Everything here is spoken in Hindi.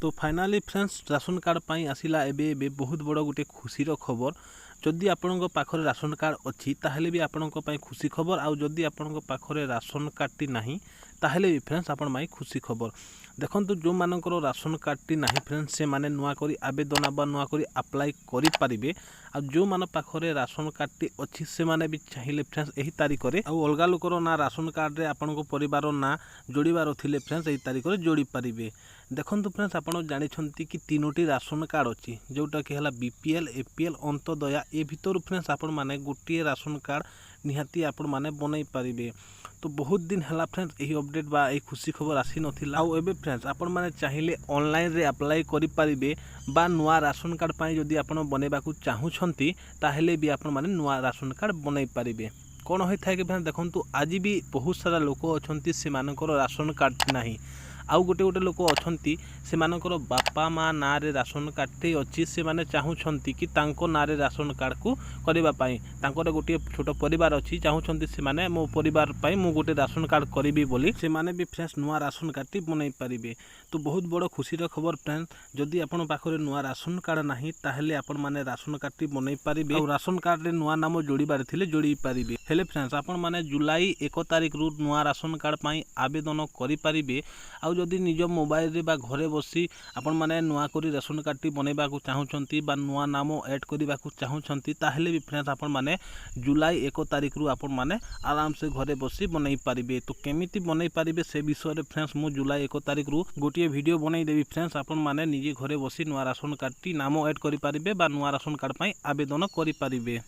तो फाइनाली फ्रेंड्स राशन कार्ड पाई आसिला एबे बहुत बड़ गोटे खुशीर खबर। जदि आपण पाखरे राशन कार्ड अच्छी ताहले भी आपण खुशी खबर। आउ जदि आपण पाखरे राशन कार्डटी नाही ताहले भी फ्रेंड्स आपण माई खुशी खबर। देखंतु जो मानकर राशन कार्डटी नाही फ्रेंड्स से माने नुआ करी आवेदन बा नुआ करी अप्लाई करि पारिबे। आ जो मान पाखरे राशन कार्डटी अच्छी से माने भी चाहिए फ्रेंड्स यही तारीख रे आ अलगा लोकर ना राशन कार्ड रे आपण परिवार ना जोड़बार थिले फ्रेंड्स यही तारीख रे जोड़ी पारिबे। देखंतु फ्रेंड्स आपण जानिछंती कि तीनोटी राशन कार्ड अच्छी जोटा कि हला बीपीएल एपीएल अंत्योदय ए भितर फ्रेंड्स आपण माने गोटे राशन कार्ड निहाती आपण माने बनई पारिबे। तो बहुत दिन हला फ्रेंड्स यही अपडेट बा यही खुशी खबर आसी नथिला। आउ एबे फ्रेंड्स आपण माने चाहिए ऑनलाइन रे अप्लाई करि पारिबे बा नुआ राशन कार्ड पाई जदि आपण बनेबाकू चाहुछंती ताहेले भी आपण माने नुआ राशन कार्ड बनई पारिबे। कौन होता है कि फ्रेंड्स देखंतु आज भी बहुत सारा लोक अछंती से मानकर राशन कार्ड नाही। आउ गोटे गोटे लोक अछंती से मानकर बापा माँ ना रे राशन कार्डटे अच्छी से माने चाहुछंती कि तांको ना रे राशन कार्ड को करबा पाई तांकर गोटे छोट परिवार अच्छी चाहुछंती से माने मो परिवार पाई मु गोटे राशन कार्ड करबी बोली से माने भी फ्रेंड्स नुआ राशन कार्डटी बनई पारिबे। तो बहुत बड़ खुशीर खबर फ्रेंड्स जदि आपण पाखरे नुआ राशन कार्ड नाही ताहेले आपण माने राशन कार्डटी बनई पारिबे। और राशन कार्ड रे नुआ नाम जोड़ीबार थिले जोड़ी पारिबे। हेले फ्रेंड्स आपण माने जुलाई 1 तारिख रु नुआ राशन कार्ड पाई आवेदन करि पारिबे। आउ जदि निज मोबाइल रे बा घरे बसी आपण माने नुआ करी राशन कार्डटी बनैबाकू चाहुछंती बा नुआ नाम ऐड करिबाकू चाहुछंती ताहेले भी फ्रेंड्स आपण माने जुलाई 1 तारिख रु आपण माने आराम से घरे बसी बनई पारिबे। तो केमिति बनई पारिबे से विषय रे फ्रेंड्स मु जुलाई 1 तारिख रु गोटे वीडियो बनई देबी फ्रेंड्स आपण माने निजे घरे बसी नुआ राशन कार्डटी नाम ऐड करि पारिबे बा नुआ राशन कार्ड पाई आवेदन करि पारिबे।